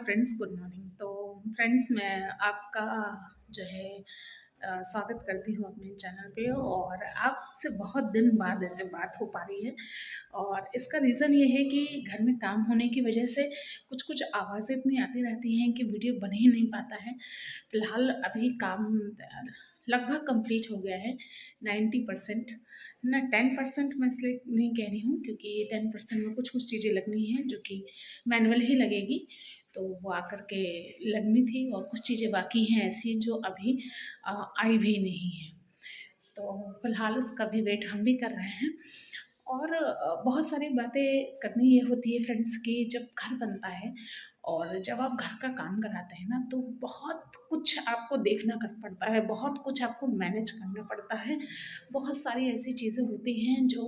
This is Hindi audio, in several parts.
Friends, good morning. तो फ्रेंड्स, मैं आपका जो है स्वागत करती हूँ अपने चैनल पे। और आपसे बहुत दिन बाद ऐसे बात हो पा रही है, और इसका रीज़न ये है कि घर में काम होने की वजह से कुछ कुछ आवाज़ें इतनी आती रहती हैं कि वीडियो बन ही नहीं पाता है। फ़िलहाल अभी काम लगभग कंप्लीट हो गया है, 90% ना। 10% मैं इसलिए नहीं कह रही हूँ क्योंकि 10% में कुछ कुछ चीज़ें लगनी हैं जो कि मैनुअल ही लगेगी, तो वो आकर के लगनी थी। और कुछ चीज़ें बाकी हैं ऐसी जो अभी आई भी नहीं हैं, तो फ़िलहाल उसका भी वेट हम भी कर रहे हैं। और बहुत सारी बातें करनी ये होती है फ्रेंड्स कि जब घर बनता है और जब आप घर का काम कराते हैं ना, तो बहुत कुछ आपको देखना कर पड़ता है, बहुत कुछ आपको मैनेज करना पड़ता है। बहुत सारी ऐसी चीज़ें होती हैं जो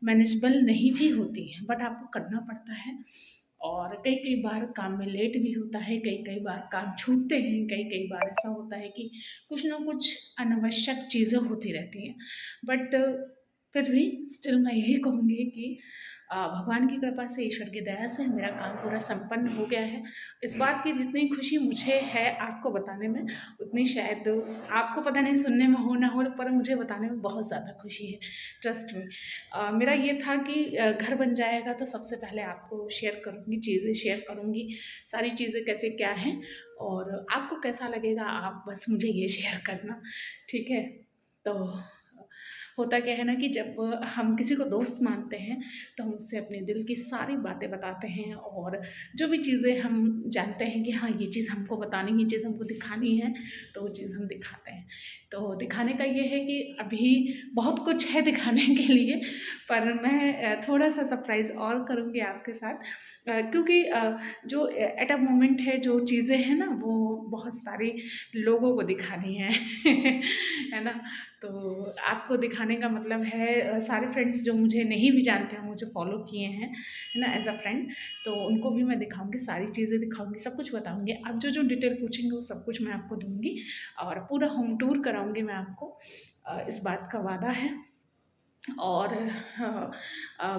मैनेजेबल नहीं भी होती हैं, बट आपको करना पड़ता है। और कई कई बार काम में लेट भी होता है, कई कई बार काम छूटते हैं, कई कई बार ऐसा होता है कि कुछ ना कुछ अनावश्यक चीज़ें होती रहती हैं। बट फिर भी स्टिल मैं यही कहूँगी कि भगवान की कृपा से, ईश्वर की दया से मेरा काम पूरा संपन्न हो गया है। इस बात की जितनी खुशी मुझे है आपको बताने में, उतनी शायद आपको पता नहीं सुनने में हो ना हो, पर मुझे बताने में बहुत ज़्यादा खुशी है। Trust me. मेरा ये था कि घर बन जाएगा तो सबसे पहले आपको शेयर करूँगी, चीज़ें शेयर करूँगी, सारी चीज़ें कैसे क्या हैं और आपको कैसा लगेगा, आप बस मुझे ये शेयर करना, ठीक है? तो होता क्या है ना कि जब हम किसी को दोस्त मानते हैं तो हम उससे अपने दिल की सारी बातें बताते हैं, और जो भी चीज़ें हम जानते हैं कि हाँ, ये चीज़ हमको बतानी, ये चीज़ हमको दिखानी है, तो वो चीज़ हम दिखाते हैं। तो दिखाने का ये है कि अभी बहुत कुछ है दिखाने के लिए, पर मैं थोड़ा-सा सरप्राइज़ और करूँगी आपके साथ, क्योंकि जो एट अ मोमेंट है, जो चीज़ें हैं ना, वो बहुत सारे लोगों को दिखानी है, है ना? तो आपको दिखाने का मतलब है सारे फ्रेंड्स जो मुझे नहीं भी जानते हैं, मुझे फॉलो किए हैं, है ना, एज़ अ फ्रेंड, तो उनको भी मैं दिखाऊँगी, सारी चीज़ें दिखाऊँगी, सब कुछ बताऊँगी। आप जो डिटेल पूछेंगे वो सब कुछ मैं आपको दूँगी, और पूरा होम टूर कराऊँगी मैं आपको, इस बात का वादा है। और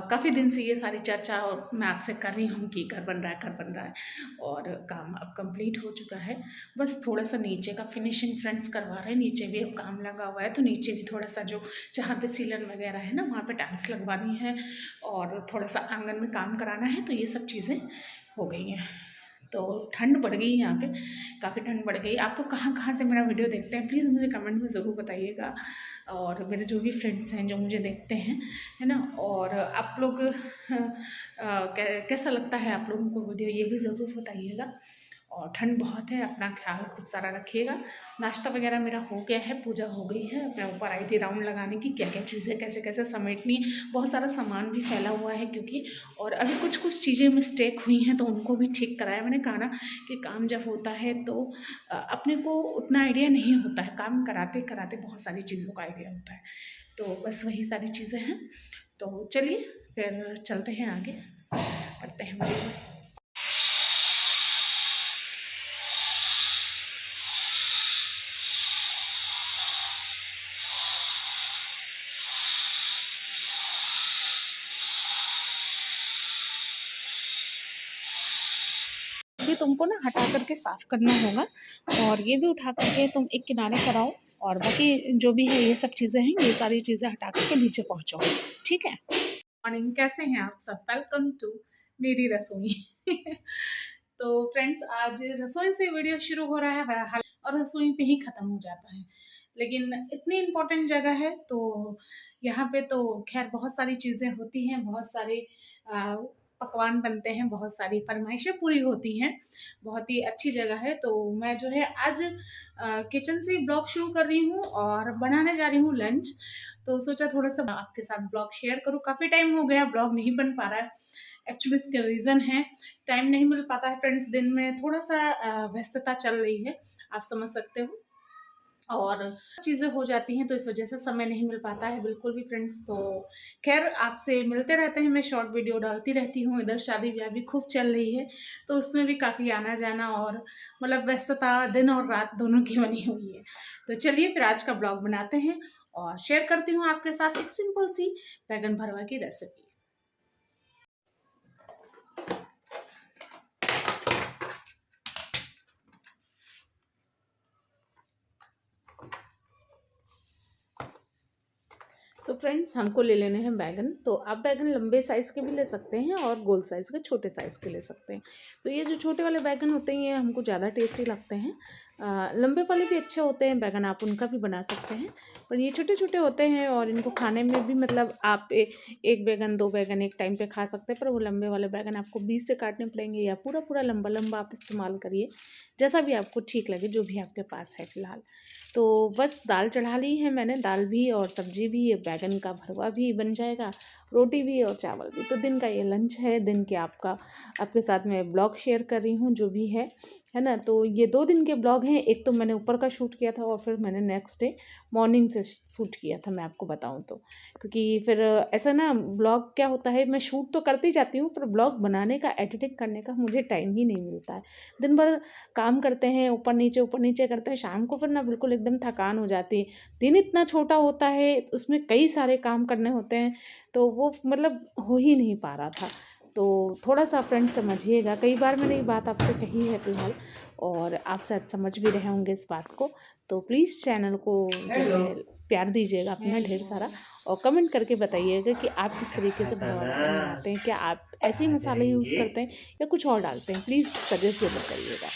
काफ़ी दिन से ये सारी चर्चा और मैं आपसे कर रही हूँ कि घर बन रहा है, घर बन रहा है, और काम अब कंप्लीट हो चुका है। बस थोड़ा-सा नीचे का फिनिशिंग फ्रेंड्स करवा रहे हैं, नीचे भी अब काम लगा हुआ है, तो नीचे भी थोड़ा-सा जो जहाँ पे सीलन वगैरह है ना, वहाँ पे टाइल्स लगवानी है, और थोड़ा-सा आँगन में काम कराना है, तो ये सब चीज़ें हो गई हैं। तो ठंड बढ़ गई यहाँ पे, काफ़ी ठंड बढ़ गई। आप लोग कहाँ-कहाँ से मेरा वीडियो देखते हैं, प्लीज़ मुझे कमेंट में ज़रूर बताइएगा। और मेरे जो भी फ्रेंड्स हैं जो मुझे देखते हैं, है ना, और आप लोग कैसा लगता है आप लोगों को वीडियो, ये भी ज़रूर बताइएगा। और ठंड बहुत है, अपना ख्याल खूब सारा रखिएगा। नाश्ता वगैरह मेरा हो गया है, पूजा हो गई है। मैं ऊपर आई थी राउंड लगाने की, क्या-क्या चीज़ें कैसे-कैसे समेटनी है। बहुत सारा सामान भी फैला हुआ है क्योंकि, और अभी कुछ-कुछ चीज़ें मिस्टेक हुई हैं तो उनको भी ठीक कराया। मैंने कहा ना कि काम जब होता है तो अपने को उतना आइडिया नहीं होता है, काम कराते-कराते बहुत सारी चीज़ों का आइडिया होता है। तो बस वही सारी चीज़ें हैं। तो चलिए फिर चलते हैं आगे, करते हैं वीडियो। ये तुमको ना हटा करके साफ़ करना होगा, और ये भी उठा करके तुम एक किनारे कराओ, और बाकी जो भी है ये सब चीज़ें हैं, ये सारी चीज़ें हटा करके नीचे पहुँचाओ, ठीक है? मॉर्निंग, कैसे हैं आप सब? वेलकम टू मेरी रसोई। तो फ्रेंड्स, आज रसोई से वीडियो शुरू हो रहा है बहरहाल, और रसोई पे ही ख़त्म हो जाता है। लेकिन इतनी इम्पोर्टेंट जगह है तो यहाँ पे तो ख़ैर बहुत सारी चीज़ें होती हैं, बहुत सारे अ, पकवान बनते हैं, बहुत सारी फ़रमाइशें पूरी होती हैं। बहुत ही अच्छी जगह है, तो मैं जो है आज किचन से ब्लॉग शुरू कर रही हूँ और बनाने जा रही हूँ लंच। तो सोचा थोड़ा-सा आपके साथ ब्लॉग शेयर करूँ। काफ़ी टाइम हो गया ब्लॉग नहीं बन पा रहा है। एक्चुअली इसका रीज़न है, टाइम नहीं मिल पाता है फ्रेंड्स, दिन में थोड़ा-सा व्यस्तता चल रही है, आप समझ सकते हो। और चीज़ें हो जाती हैं तो इस वज़ह से समय नहीं मिल पाता है बिल्कुल भी फ्रेंड्स। तो ख़ैर आपसे मिलते रहते हैं, मैं शॉर्ट वीडियो डालती रहती हूँ। इधर शादी-ब्याह भी खूब चल रही है, तो उसमें भी काफ़ी आना-जाना और मतलब व्यस्तता दिन और रात दोनों की बनी हुई है। तो चलिए फिर आज का ब्लॉग बनाते हैं और शेयर करती हूँ आपके साथ एक सिंपल सी बैंगन भरवा की रेसिपी। फ्रेंड्स हमको ले लेने हैं बैगन। तो आप बैगन लंबे साइज़ के भी ले सकते हैं और गोल साइज़ के छोटे साइज़ के ले सकते हैं। तो ये जो छोटे वाले बैगन होते हैं ये हमको ज़्यादा टेस्टी लगते हैं। लंबे वाले भी अच्छे होते हैं बैगन, आप उनका भी बना सकते हैं, पर ये छोटे छोटे होते हैं और इनको खाने में भी मतलब आप एक बैगन 2 बैगन एक टाइम पे खा सकते हैं, पर वो लंबे वाले बैगन आपको बीच से काटने पड़ेंगे या पूरा पूरा लंबा लंबा आप इस्तेमाल करिए, जैसा भी आपको ठीक लगे, जो भी आपके पास है फ़िलहाल। तो बस दाल चढ़ा ली है मैंने, दाल भी और सब्जी भी, ये बैगन का भरवा भी बन जाएगा, रोटी भी और चावल भी। तो दिन का ये लंच है, दिन के आपके साथ मैं ब्लॉग शेयर कर रही हूँ जो भी है ना। तो ये 2 दिन के ब्लॉग हैं, एक तो मैंने ऊपर का शूट किया था और फिर मैंने नेक्स्ट डे मॉर्निंग से शूट किया था, मैं आपको बताऊँ तो। क्योंकि फिर ऐसा ना ब्लॉग क्या होता है, मैं शूट तो करती जाती हूँ पर ब्लॉग बनाने का, एडिटिंग करने का मुझे टाइम ही नहीं मिलता है। दिन भर काम करते हैं, ऊपर नीचे करते हैं, शाम को फिर ना बिल्कुल एकदम थकान हो जाती है। दिन इतना छोटा होता है, उसमें कई सारे काम करने होते हैं, तो वो मतलब हो ही नहीं पा रहा था। तो थोड़ा-सा फ्रेंड्स समझिएगा, कई बार मैंने ये बात आपसे कही है फ़िलहाल, और आप शायद समझ भी रहे होंगे इस बात को। तो प्लीज़ चैनल को जो है प्यार दीजिएगा अपना ढेर सारा, और कमेंट करके बताइएगा कि आप किस तरीके से भरवा बनाते हैं। क्या आप ऐसे ही मसाले यूज़ करते हैं या कुछ और डालते हैं? प्लीज़ सजेस्ट ज़रूर करिएगा।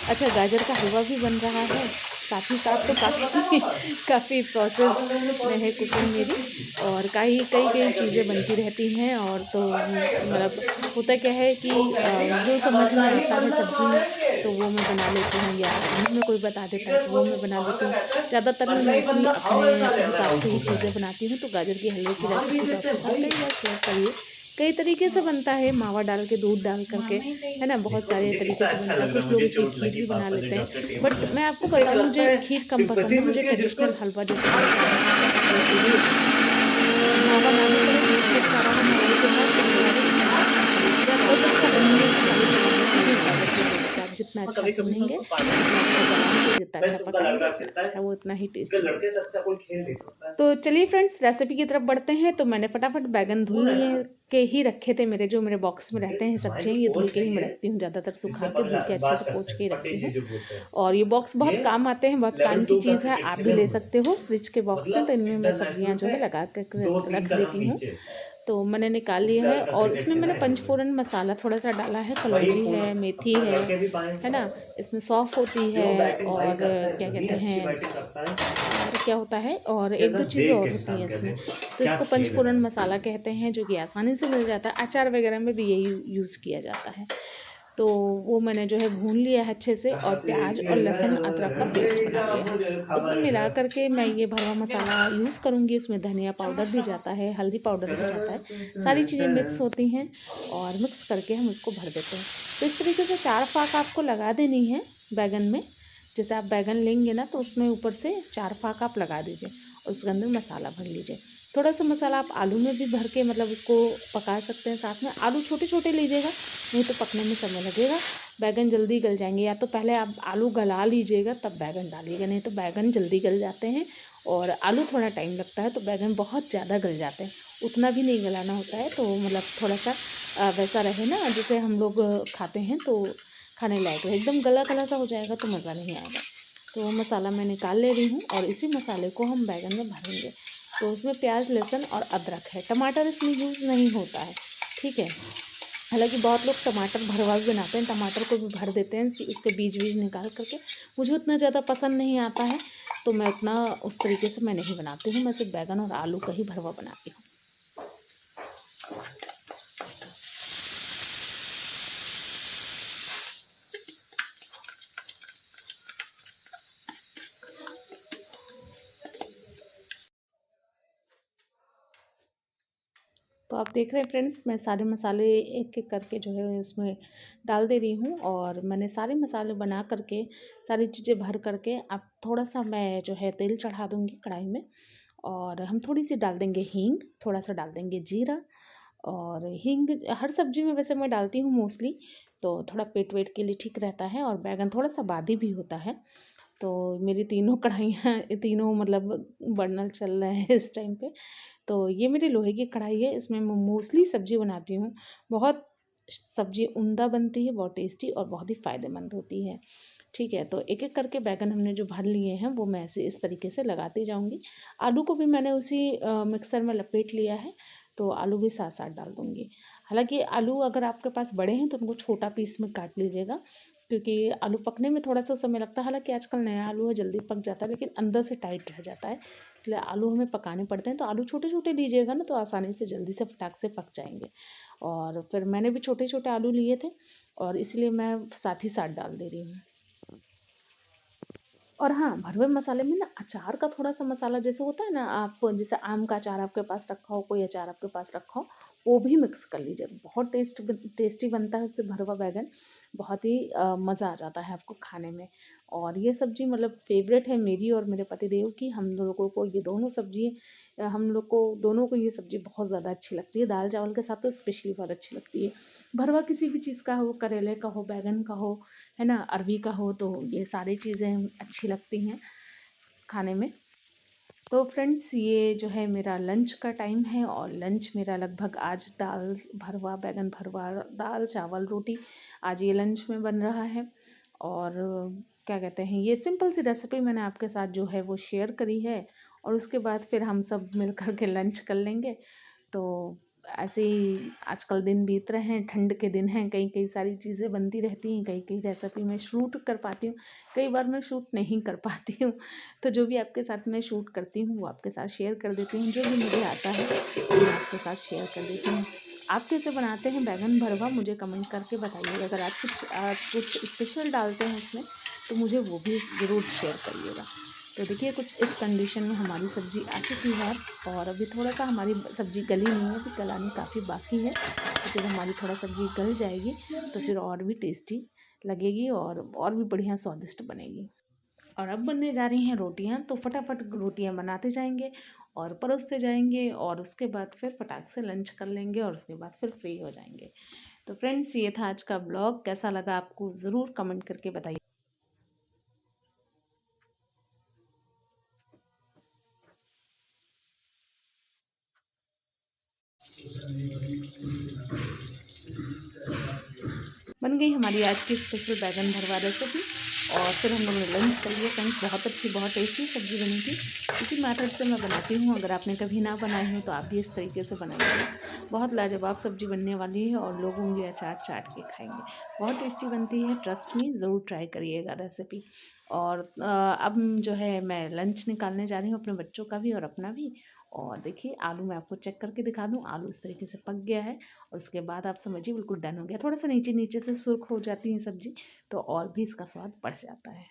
अच्छा, गाजर का हलवा भी बन रहा है, साथ ही साथ तो काफ़ी काफ़ी प्रोसेस में है कुकिंग मेरी, और कई कई कई चीज़ें बनती रहती हैं। और तो मतलब होता क्या है कि जो समझ में आता है सब्ज़ी में तो वो मैं बना लेती हूँ, या घर में कोई बता देता है तो वो मैं बना लेती हूँ। ज़्यादातर मैं मोस्टली अपने हिसाब से ही चीज़ें बनाती हूँ। तो गाजर के हलवे की रेसिपी तो आपके साथ कई बार शेयर करी है। कई तरीके से बनता है, मावा डाल के, दूध डाल करके, है ना, बहुत सारे तरीके से बनता है। कुछ लोग इसकी खीर भी बना लेते हैं, बट मैं आपको बताऊँ, मुझे खीर कम पसंद है, मुझे ट्रेडिशनल हलवा जैसे बनता है, तो ये मावा डालने के बाद दूध खूब सारा हम डालने के बाद उसके बाद उसमें या हो सकता है भूनने की सारी चीज़ें होती हैं, कागज़ के हलवे पे आप जितना अच्छा भूनेंगे, जितना अच्छा जलाएँगे, जितना अच्छा पकाएँगे, उतना अच्छा वो उतना ही टेस्टी लगेगा। तो चलिए फ्रेंड्स, रेसिपी की तरफ बढ़ते हैं। तो मैंने फटाफट बैगन धुल लिए के ही रखे थे, मेरे जो मेरे बॉक्स में रहते हैं सब्जियाँ, ये धुल के ही मैं रखती हूँ, ज़्यादातर सुखा के धुल के अच्छे से पोंछ के ही रखती हूँ। और ये बॉक्स बहुत काम आते हैं, बहुत काम की चीज़ है, आप भी ले सकते हो, फ्रिज के बॉक्स हैं, तो इनमें मैं सब्जियाँ जो है लगा कर रख देती हूँ। तो मैंने निकाल लिया है और इसमें मैंने पंचफोरन मसाला थोड़ा-सा डाला है, कलौंजी है, मेथी है ना? इसमें सौंफ होती है, और क्या कहते हैं, और क्या होता है, और 1-2 चीज़ें और होती हैं इसमें। तो इसको पंचफोरन मसाला कहते हैं, जो कि आसानी से मिल जाता है, अचार वगैरह में भी यही यूज़ किया जाता है। तो वो मैंने जो है भून लिया है अच्छे से, और प्याज और लहसुन अदरक का पेस्ट बना लिया है। उसमें मिला करके मैं ये भरवा मसाला यूज़ करूँगी। उसमें धनिया पाउडर भी जाता है, हल्दी पाउडर भी जाता है, सारी चीज़ें मिक्स होती हैं, और मिक्स करके हम उसको भर देते हैं। तो इस तरीके से 4 फाँक आपको लगा देनी है बैंगन में। जैसे आप बैंगन लेंगे ना, तो उसमें ऊपर से 4 फाँक आप लगा दीजिए और उसके अंदर मसाला भर लीजिए। थोड़ा-सा मसाला आप आलू में भी भर के मतलब उसको पका सकते हैं साथ में। आलू छोटे-छोटे लीजिएगा, नहीं तो पकने में समय लगेगा, बैंगन जल्दी गल जाएँगे। या तो पहले आप आलू गला लीजिएगा तब बैंगन डालिएगा, नहीं तो बैंगन जल्दी गल जाते हैं और आलू थोड़ा टाइम लगता है, तो बैंगन बहुत ज़्यादा गल जाते हैं। उतना भी नहीं गलाना होता है, तो मतलब थोड़ा-सा वैसा रहे ना, जैसे हम लोग खाते हैं तो खाने लायक रहे। एकदम गला-गला सा हो जाएगा तो मज़ा नहीं आएगा। तो मसाला मैं निकाल ले रही हूँ और इसी मसाले को हम बैंगन में भरेंगे। तो उसमें प्याज, लहसुन और अदरक है, टमाटर इसमें यूज़ नहीं होता है, ठीक है। हालाँकि बहुत लोग टमाटर भरवा भी बनाते हैं, टमाटर को भी भर देते हैं उसके बीज-वीज निकाल कर के। मुझे उतना ज़्यादा पसंद नहीं आता है, तो मैं उतना उस तरीके से मैं नहीं बनाती हूँ, मैं सिर्फ बैंगन और आलू का ही भरवा बनाती हूँ। तो आप देख रहे हैं फ्रेंड्स, मैं सारे मसाले एक-एक करके जो है उसमें डाल दे रही हूँ, और मैंने सारे मसाले बना करके, सारी चीज़ें भर करके, अब थोड़ा-सा मैं जो है तेल चढ़ा दूँगी कढ़ाई में, और हम थोड़ी-सी डाल देंगे हींग, थोड़ा-सा डाल देंगे जीरा। और हींग हर सब्ज़ी में वैसे मैं डालती हूँ मोस्टली, तो थोड़ा पेट वेट के लिए ठीक रहता है, और बैंगन थोड़ा-सा बादी भी होता है। तो मेरी तीनों कढ़ाइयाँ तीनों मतलब बर्नर चल रहे हैं इस टाइम पे। तो ये मेरी लोहे की कढ़ाई है, इसमें मैं मोस्टली सब्ज़ी बनाती हूँ। बहुत सब्ज़ी उम्दा बनती है, बहुत टेस्टी और बहुत ही फ़ायदेमंद होती है। ठीक है, तो एक-एक करके बैंगन हमने जो भर लिए हैं वो मैं ऐसे इस तरीके से लगाती जाऊँगी। आलू को भी मैंने उसी मिक्सर में लपेट लिया है, तो आलू भी साथ-साथ डाल दूँगी। हालाँकि आलू अगर आपके पास बड़े हैं तो उनको छोटा पीस में काट लीजिएगा, क्योंकि आलू पकने में थोड़ा-सा समय लगता है। हालाँकि आजकल नया आलू है, जल्दी पक जाता है, लेकिन अंदर से टाइट रह जाता है, इसलिए आलू हमें पकाने पड़ते हैं। तो आलू छोटे-छोटे लीजिएगा ना, तो आसानी से जल्दी से फटाक से पक जाएँगे। और फिर मैंने भी छोटे-छोटे आलू लिए थे और इसलिए मैं साथ ही साथ डाल दे रही हूँ। और हाँ, भरवे मसाले में ना अचार का थोड़ा-सा मसाला जैसे होता है ना, आप जैसे आम का अचार आपके पास रखा हो, कोई अचार आपके पास रखा हो, वो भी मिक्स कर लीजिए। बहुत टेस्टी बनता है उससे भरवा बैंगन, बहुत ही मज़ा आ जाता है आपको खाने में। और ये सब्ज़ी मतलब फ़ेवरेट है मेरी और मेरे पतिदेव की। हम लोगों को ये दोनों सब्ज़ी हम लोग को दोनों को ये सब्ज़ी बहुत ज़्यादा अच्छी लगती है। दाल-चावल के साथ तो स्पेशली बहुत अच्छी लगती है। भरवा किसी भी चीज़ का हो, करेले का हो, बैंगन का हो, है ना, अरवी का हो, तो ये सारी चीज़ें अच्छी लगती हैं खाने में। तो फ्रेंड्स, ये जो है मेरा लंच का टाइम है और लंच मेरा लगभग आज दाल भरवा, बैंगन भरवा, दाल चावल रोटी, आज ये लंच में बन रहा है। और क्या कहते हैं, ये सिंपल सी रेसिपी मैंने आपके साथ जो है वो शेयर करी है, और उसके बाद फिर हम सब मिल कर के लंच कर लेंगे। तो ऐसे ही आजकल दिन बीत रहे हैं, ठंड के दिन हैं, कई कई सारी चीज़ें बनती रहती हैं, कई कई रेसिपी मैं शूट कर पाती हूँ, कई बार मैं शूट नहीं कर पाती हूँ। तो जो भी आपके साथ मैं शूट करती हूँ वो आपके साथ शेयर कर देती हूँ, जो भी मुझे आता है वो मैं आपके साथ शेयर कर देती हूँ। आप कैसे बनाते हैं बैंगन भरवा, मुझे कमेंट करके बताइएगा। अगर आप कुछ स्पेशल डालते हैं उसमें तो मुझे वो भी ज़रूर शेयर करिएगा। तो देखिए, कुछ इस कंडीशन में हमारी सब्ज़ी आ चुकी है, और अभी थोड़ा सा हमारी सब्ज़ी गली नहीं है, अभी गलानी काफ़ी बाकी है। तो जब हमारी थोड़ा सब्ज़ी गल जाएगी तो फिर और भी टेस्टी लगेगी और भी बढ़िया स्वादिष्ट बनेगी। और अब बनने जा रही हैं रोटियां, तो फटाफट रोटियां बनाते जाएंगे और परोसते जाएंगे, और उसके बाद फिर फटाक से लंच कर लेंगे और उसके बाद फिर फ्री हो जाएंगे। तो फ्रेंड्स, ये था आज का ब्लॉग। कैसा लगा आपको ज़रूर कमेंट करके बताइए। बन गई हमारी आज की स्पेशल बैगन भरवा रेसिपी, और फिर हम लोगों ने लंच कर लिया। फ्रेंड्स, बहुत अच्छी बहुत टेस्टी सब्ज़ी बनी थी। इसी मेथड से मैं बनाती हूँ, अगर आपने कभी ना बनाई हो तो आप भी इस तरीके से बनाइएगा। बहुत लाजवाब सब्ज़ी बनने वाली है और लोग उंगली अचार चाट के खाएंगे। बहुत टेस्टी बनती है, ट्रस्ट मी, ज़रूर ट्राई करिएगा रेसिपी। और अब जो है मैं लंच निकालने जा रही हूँ, अपने बच्चों का भी और अपना भी। और देखिए, आलू मैं आपको चेक करके दिखा दूँ, आलू इस तरीके से पक गया है, और उसके बाद आप समझिए बिल्कुल डन हो गया। थोड़ा सा नीचे नीचे से सुर्ख हो जाती है सब्ज़ी, तो और भी इसका स्वाद बढ़ जाता है।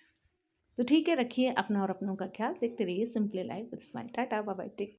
तो ठीक है, रखिए अपना और अपनों का ख्याल। देखते रहिए simply life with smile. Tata, bye bye, take.